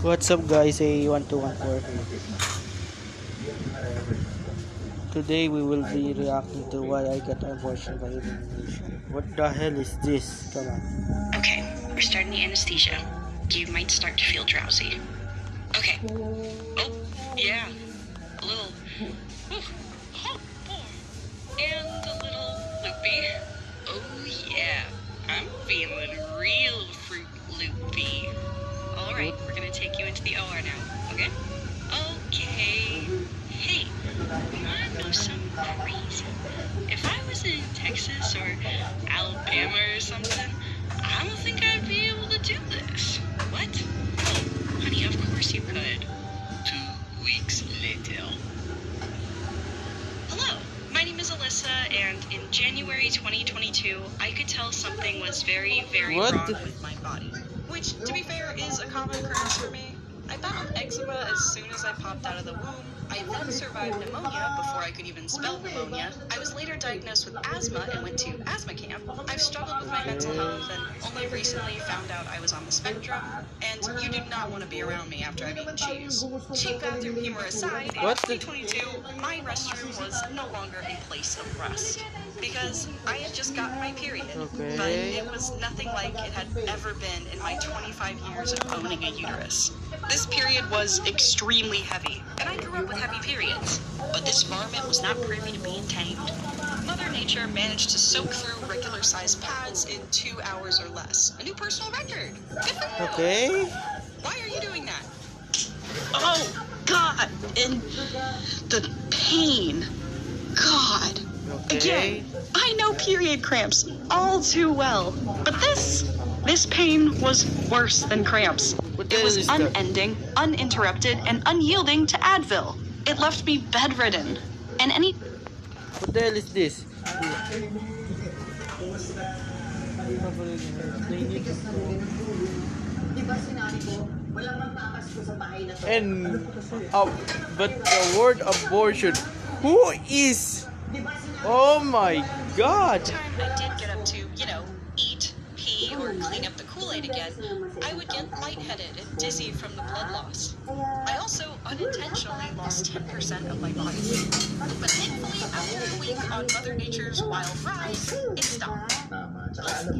What's up guys, A1214. Today we will be reacting to why I got abortion by elimination. What the hell is this? Come on. Okay, we're starting the anesthesia. You might start to feel drowsy. Okay. Oh, yeah. A little. Ooh, oh, boy. And a little loopy. Oh, yeah. I'm feeling real fruit loopy. All right, we're gonna take you into the OR now, okay? Okay. Hey, you wanna know something crazy? If I was in Texas or Alabama or something, I don't think I'd be able to do this. What? Oh, honey, of course you could. 2 weeks later. Hello, my name is Alyssa, and in January 2022, I could tell something was very, very What? wrong with my body. Which, to be fair, is a common occurrence for me. I battled eczema as soon as I popped out of the womb. I then survived pneumonia before I could even spell pneumonia. I was later diagnosed with asthma and went to asthma camp. I've struggled with my mental health and only recently found out I was on the spectrum. And you do not want to be around me after I've eaten cheese. Cheap bathroom humor aside, in 2022, my restroom was no longer a place of rest. Because I had just gotten my period, but it was nothing like it had ever been in my 25 years of owning a uterus. This period was extremely heavy, and I grew up with heavy periods, but this varmint was not privy to being tamed. Mother Nature managed to soak through regular-sized pads in 2 hours or less. A new personal record. Good for you. Okay. Why are you doing that? Oh, God, and the pain. God. Okay. Again, I know period cramps all too well, but this pain was worse than cramps. It was unending, uninterrupted, and unyielding to Advil. It left me bedridden. And any... What the hell is this? And but the word abortion, who is? Oh my God! time I did get up to, eat, pee, or clean up the Kool-Aid again, I would get lightheaded and dizzy from the blood loss. I also unintentionally lost 10% of my body weight. But thankfully, after a week on Mother Nature's wild ride, it stopped. The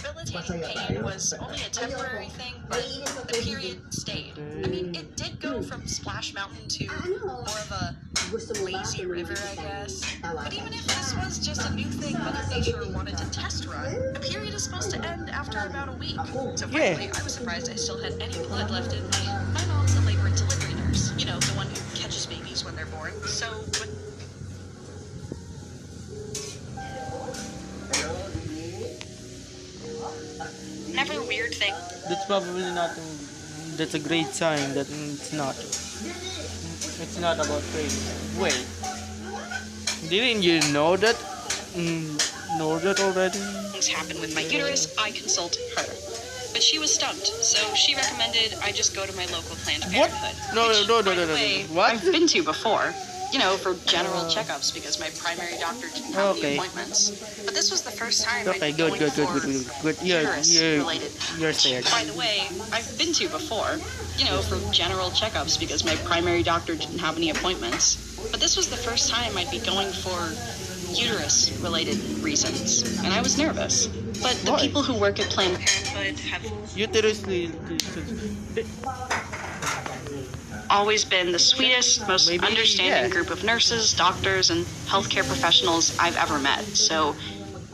debilitating pain was only a temporary thing, but the period stayed. I mean, it did go from Splash Mountain to more of a lazy river, I guess. But even if this was just a new thing Mother Nature wanted to test run, a period is supposed to end after about a week. So frankly, I was surprised I still had any blood left in me. My mom's a labor and delivery nurse. You know, the one who catches babies when they're born. So, when... Never a weird thing. That's probably not. That's a great sign that it's not. It's not about crazy. Wait, didn't you know that? Know that already? Things happen with my uterus. I consult her, but she was stumped, so she recommended I just go to my local Planned What? Parenthood. No. What? I've been to before. For general checkups because my primary doctor didn't have the appointments. But this was the first time Okay, I'd been good. uterus-related. You're scared. By the way, I've been to before, for general checkups because my primary doctor didn't have any appointments. But this was the first time I'd be going for uterus-related reasons, and I was nervous. But the people who work at Planned Parenthood have always been the sweetest, most understanding group of nurses, doctors, and healthcare professionals I've ever met. So,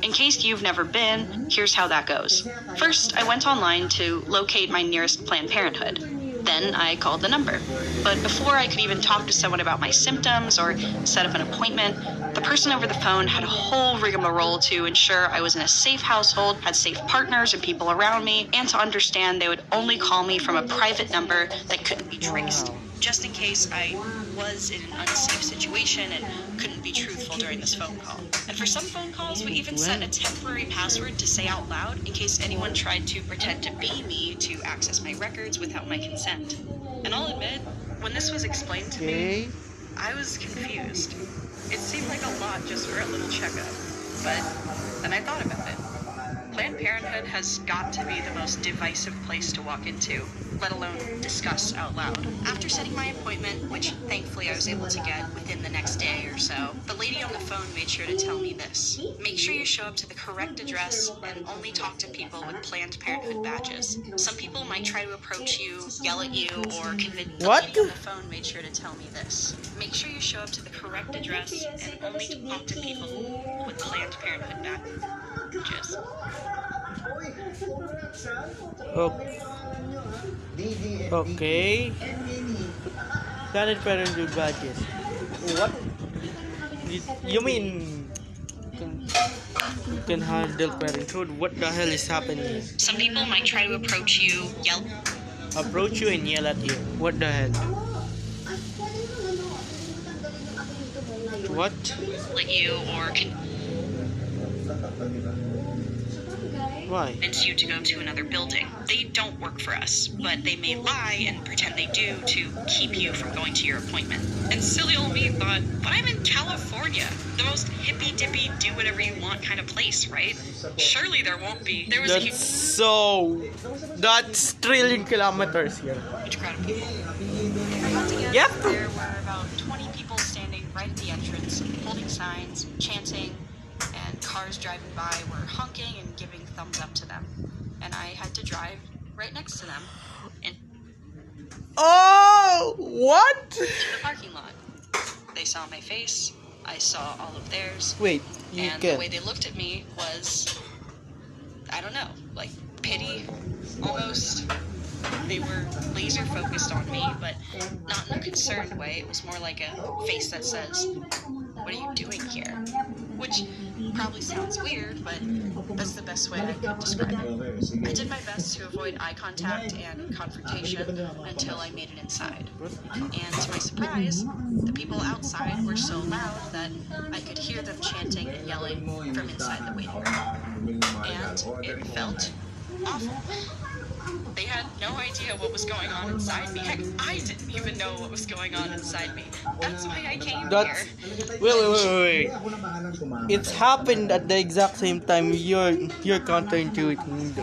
in case you've never been, here's how that goes. First, I went online to locate my nearest Planned Parenthood. Then I called the number. But before I could even talk to someone about my symptoms or set up an appointment, the person over the phone had a whole rigmarole to ensure I was in a safe household, had safe partners and people around me, and to understand they would only call me from a private number that couldn't be traced. Just in case I was in an unsafe situation and couldn't be truthful during this phone call. And for some phone calls, we even set a temporary password to say out loud in case anyone tried to pretend to be me to access my records without my consent. And I'll admit, when this was explained to me, I was confused. It seemed like a lot just for a little checkup. But then I thought about it. Planned Parenthood has got to be the most divisive place to walk into, let alone discuss out loud. After setting my appointment, which thankfully I was able to get within the next day or so, the lady on the phone made sure to tell me this. Make sure you show up to the correct address and only talk to people with Planned Parenthood badges. Some people might try to approach you, yell at you, or convince. The What? lady on the phone made sure to tell me this. Make sure you show up to the correct address and only talk to people with Planned Parenthood badges. Okay. Planned Parenthood badges. What? You mean can handle parenthood? What the hell is happening here? Some people might try to approach you, Approach you and yell at you. What the hell? What? at you, or Why? convince you to go to another building. They don't work for us, but they may lie and pretend they do to keep you from going to your appointment. And silly old me thought, but I'm in California, the most hippy-dippy, do-whatever-you-want kind of place, right? Surely there won't be. There was a That's trillion kilometers here. huge crowd of people. Yep. There were about 20 people standing right at the entrance, holding signs, chanting, and cars driving by were honking and giving thumbs up to them. And I had to drive right next to them into Oh, what? the parking lot. They saw my face, I saw all of theirs, Wait, you and the way can. they looked at me was, I don't know, like pity, almost. They were laser focused on me, but not in a concerned way. It was more like a face that says, "What are you doing here?" Which probably sounds weird, but that's the best way I could describe it. I did my best to avoid eye contact and confrontation until I made it inside. And to my surprise, the people outside were so loud that I could hear them chanting and yelling from inside the waiting room. And it felt awful. They had no idea what was going on inside me. Heck, I didn't even know what was going on inside me. That's why I came That's here. wait. It's happened at the exact same time you're counterintuiting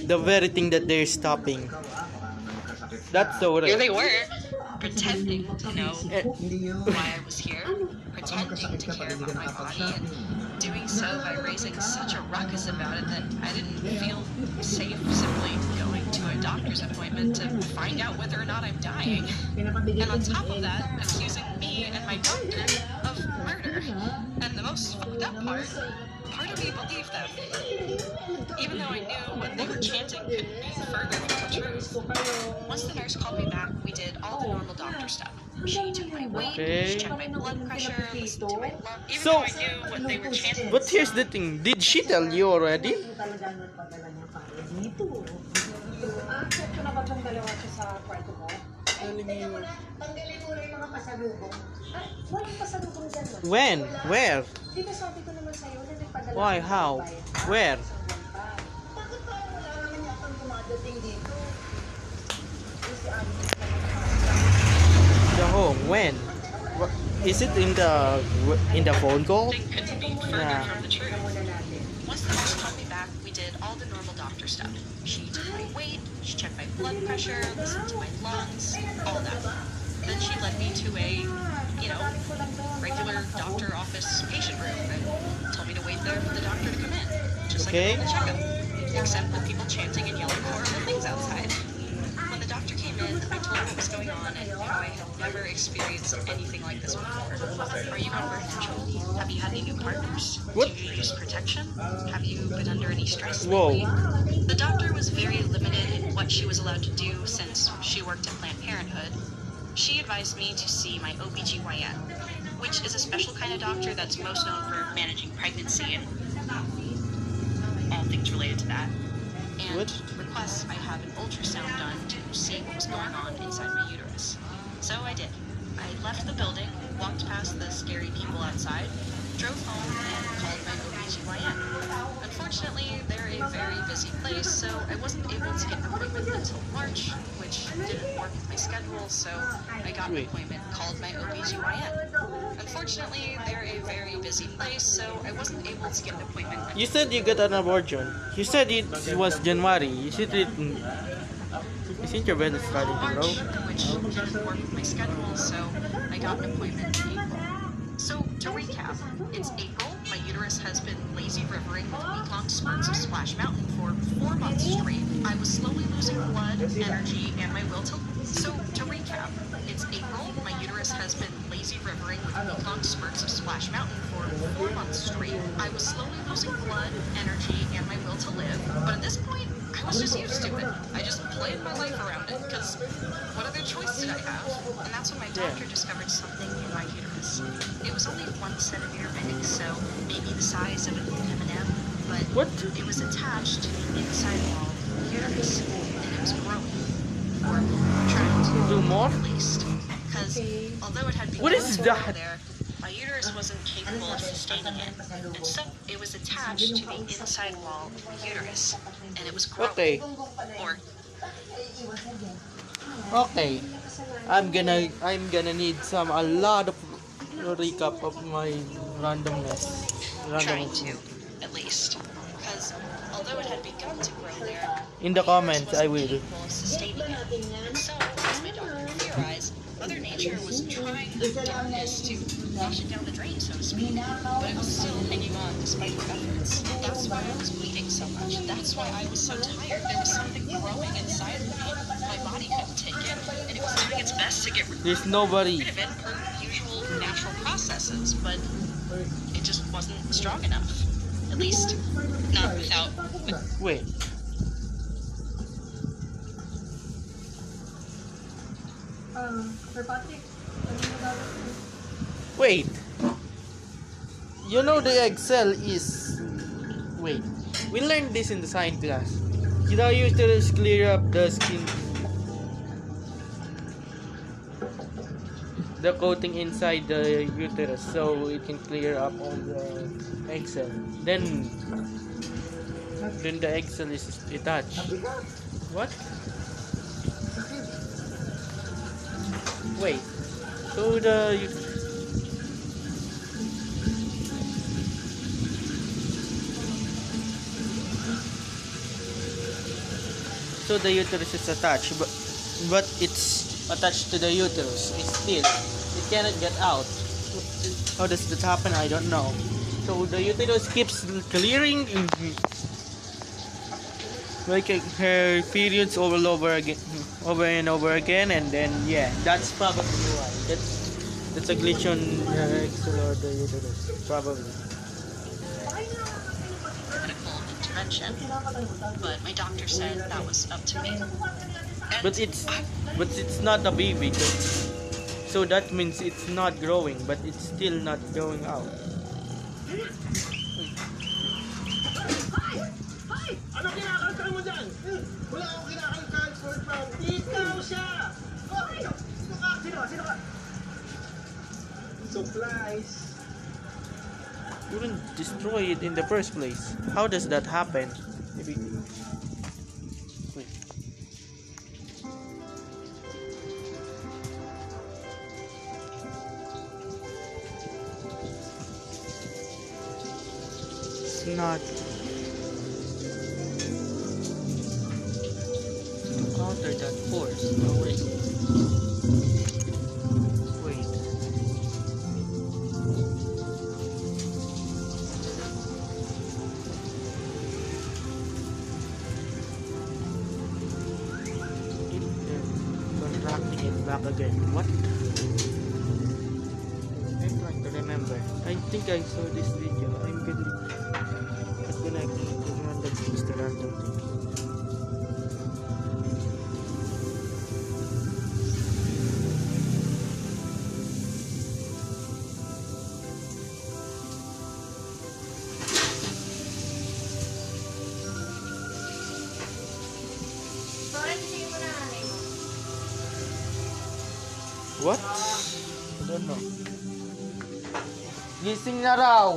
the very thing that they're stopping. That's the Here word. they were, pretending to know why I was here, pretending to care about my body, and doing so by raising such a ruckus about it that I didn't feel safe simply going to a doctor's appointment to find out whether or not I'm dying. And on top of that, accusing me and my doctor of murder. And the most fucked up part of me believed them. Even though I knew what they were chanting couldn't be further from the truth. Once the nurse called me back, we did all the normal doctor stuff. She took my weight, Okay. she checked my blood pressure, listened to my lungs. Even So- though I knew what they were chanting. But here's the thing. Did she tell you already? When? Where? Why? How? Where? The home. When? What? Is it in the phone call? Nothing couldn't be further Yeah. from the truth. Once the nurse called me back, we did all the normal doctor stuff. She took my weight, she checked my blood pressure, listened to my lungs, all that. Then she led me to a, regular doctor office patient room and told me to wait there for the doctor to come in, just like Okay. a normal checkup, except with people chanting and yelling horrible things outside. When the doctor came in, I told him what was going on and how I had never experienced anything like this before. Are you on birth control? Have you had any new partners? What? Do you use protection? Have you been under any stress Whoa. lately? The doctor was very limited in what she was allowed to do since she worked at Planned Parenthood. She advised me to see my OBGYN, which is a special kind of doctor that's most known for managing pregnancy and all things related to that. And What? requests I have an ultrasound done to see what was going on inside my uterus. So I did. I left the building, walked past the scary people outside, drove home, and called my OBGYN. Unfortunately, they're a very busy place, so I wasn't able to get an appointment until March March, which didn't work with my schedule, so I got an Wait. appointment, called my OBGYN. Unfortunately, they're a very busy place, so I wasn't able to get an appointment. You said you got an abortion. You said it was January. You said it. Isn't your belly starting to grow? March, which didn't work with my schedule, so I got an appointment in April. So, to recap, it's April, my uterus has been lazy rivering with week-long spurts of Splash Mountain for 4 months straight. I was slowly losing blood, energy, and my will to... So, to recap, it's April, my uterus has been lazy rivering with week-long spurts of Splash Mountain for 4 months straight. I was slowly losing blood, energy, and my will to live, but at this point, I was just used to it. I just planned my life around it, because what other choice did I have? And that's when my doctor discovered something in my uterus. It was only 1 centimeter big, so maybe the size of an M&M, but What? it was attached to the inside wall of the uterus, and it was growing. Or trying to Do more? at least. Because although it had What begun is to grow that? there, my uterus wasn't capable of sustaining it, and so it was attached to the inside wall of the uterus, and it was growing. Okay. Or Okay. I'm gonna need a lot of recap of my randomness. trying to, at least. Because although it had begun to grow there, In the my uterus comments, I wasn't will. capable of sustaining it. And so, as my doctor theorized, Mother Nature was trying her darndest to flush it down the drain, so to speak. But it was still hanging on despite her efforts. That's why I was bleeding so much. That's why I was so tired. There was something growing inside of me. My body couldn't take it, and it was doing its best to get rid There's nobody. of it per usual natural processes, but it just wasn't strong enough. At least, not without... Wait. Wait. You know the egg cell is... Wait. We learned this in the science class. The uterus clear up the skin. The coating inside the uterus so it can clear up all the egg cell. Then the egg cell is attached. What? Wait. So the uterus is attached, but it's attached to the uterus. It cannot get out. How does that happen? I don't know. So the uterus keeps clearing, like her periods over and over again, and then yeah, that's probably why. That's a glitch on the axil or the uterus, probably. medical intervention, but my doctor said that was up to me. And But it's not a baby, so that means it's not growing, but it's still not going out. Ano kinakalkal mo dyan? Wala akong kinakalkal, Sir Pam. Ikaw siya! Sino ka? Supplies. You wouldn't destroy it in the first place. How does that happen? Maybe. Wait. It's not. To counter that force. No, wait. Wait. Contracting it back again. What? I'm trying to remember. I think I saw this video. I'm connecting to random things to random things. What? I don't know. Gising na raw.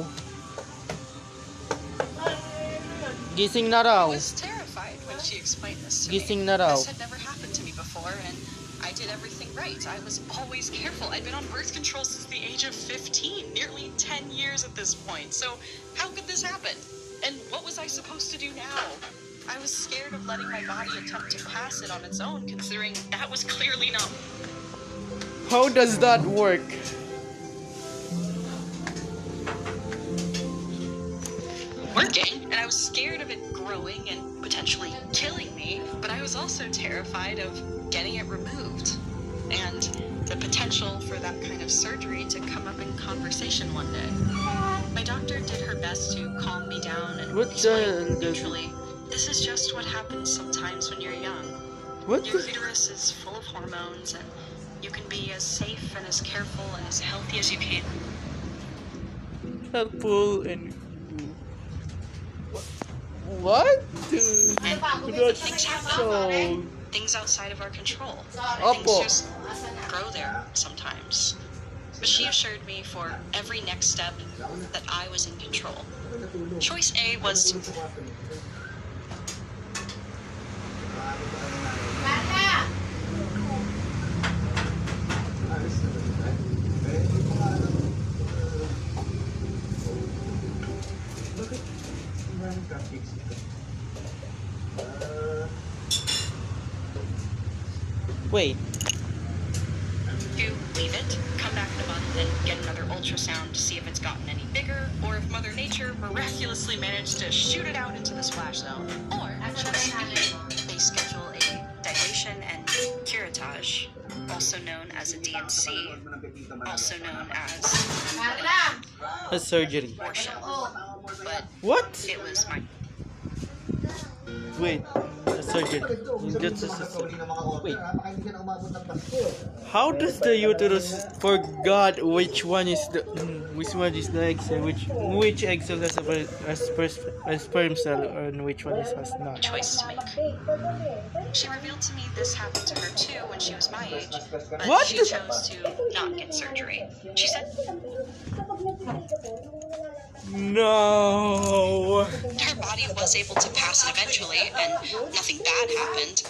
Gising na raw. I was terrified when She explained this to me. Gising na raw. This had never happened to me before, and I did everything right. I was always careful. I'd been on birth control since the age of 15, nearly 10 years at this point. So how could this happen? And what was I supposed to do now? I was scared of letting my body attempt to pass it on its own, considering that was clearly not How does that work? working, and I was scared of it growing and potentially killing me, but I was also terrified of getting it removed and the potential for that kind of surgery to come up in conversation one day. My doctor did her best to calm me down and What explain the- neutrally, this is just what happens sometimes when you're young. What Your the? uterus is full of hormones, and you can be as safe and as careful and as healthy as you can. Helpful and what? Dude, And that's things happen. so. Things outside of our control. Opo. Things just grow there sometimes. But she assured me for every next step that I was in control. Choice A was Wait. to leave it, come back in a month, and get another ultrasound to see if it's gotten any bigger, or if Mother Nature miraculously managed to shoot it out into the splash zone. Or choice B, they schedule a dilation and curettage, also known as a DNC, also known as A surgery. abortion. But What? it was my Wait. A surgery. That's just a surgery. Wait. How does the uterus forgot which one is the egg cell, which egg cell has a sperm cell, and which one has not? choice to make. She revealed to me this happened to her too when she was my age, but What? she chose to not get surgery. She said No. her body was able to pass it eventually, and nothing bad happened,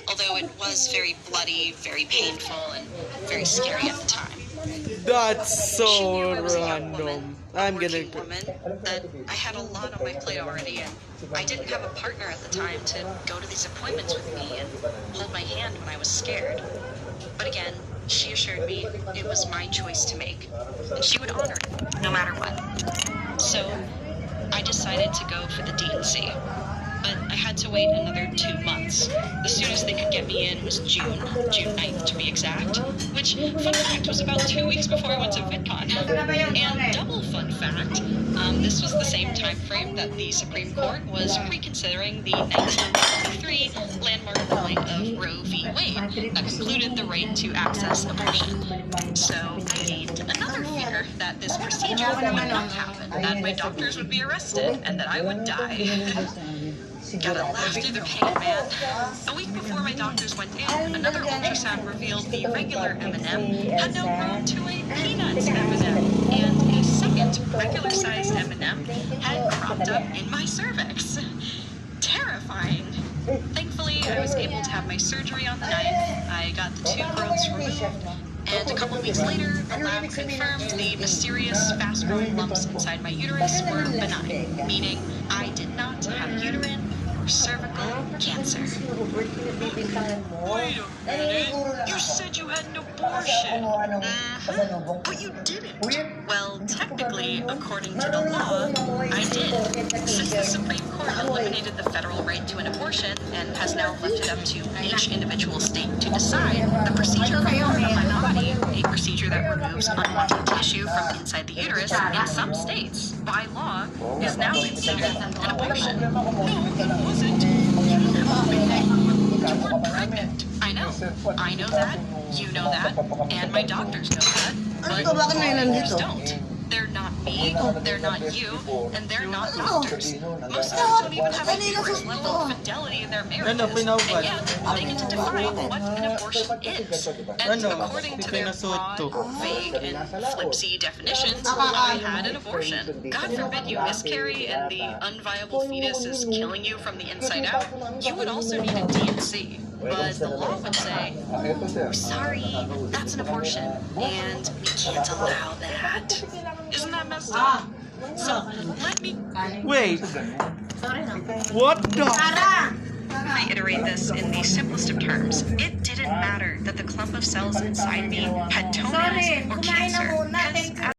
although it was very bloody, very painful, and very scary at the time. That's She knew so I was a young woman, random. a I'm gonna. working woman, that I had a lot on my plate already, and I didn't have a partner at the time to go to these appointments with me and hold my hand when I was scared. But again, she assured me it was my choice to make, and she would honor it, no matter what. So, I decided to go for the DNC. But I had to wait another 2 months. The soonest they could get me in was June 9th to be exact, which, fun fact, was about 2 weeks before I went to VidCon. And double fun fact, this was the same time frame that the Supreme Court was reconsidering the 1993 landmark ruling of Roe v. Wade that concluded the right to access abortion. So I gained another fear that this procedure would not happen, that my doctors would be arrested, and that I would die. Gotta laugh through the pain, man. A week before my doctors went in, another ultrasound revealed the regular M&M had now grown to a peanut M&M, and a second regular-sized M&M had cropped up in my cervix. Terrifying. Thankfully, I was able to have my surgery on the 9th. I got the 2 growths removed, and a couple weeks later, the lab confirmed the mysterious fast-growing lumps inside my uterus were benign, meaning I did not have uterine or cervical cancer. Wait a minute, you said you had an abortion. But you didn't. Well, technically, according to the law, I did. Since the Supreme Court eliminated the federal right to an abortion and has now left it up to each individual state to decide, the procedure performed on my body, a procedure that removes unwanted tissue from inside the uterus in some states, by law, is now considered an abortion. No, it wasn't. You didn't have a baby. You weren't pregnant. I know that. You know that. And my doctors know that. But others don't. They're not me, they're not you, and they're not doctors. Most of them don't even have a first level of fidelity in their marriages, and yet they get to define what an abortion is. And according to their broad, vague, and flipsy definitions, I had an abortion. God forbid you miscarry and the unviable fetus is killing you from the inside out, you would also need a DNC. But the law would say, sorry, that's an abortion, and we can't allow that. Isn't that messed up? So, let me Wait. What the? reiterate this in the simplest of terms. It didn't matter that the clump of cells inside me had toenails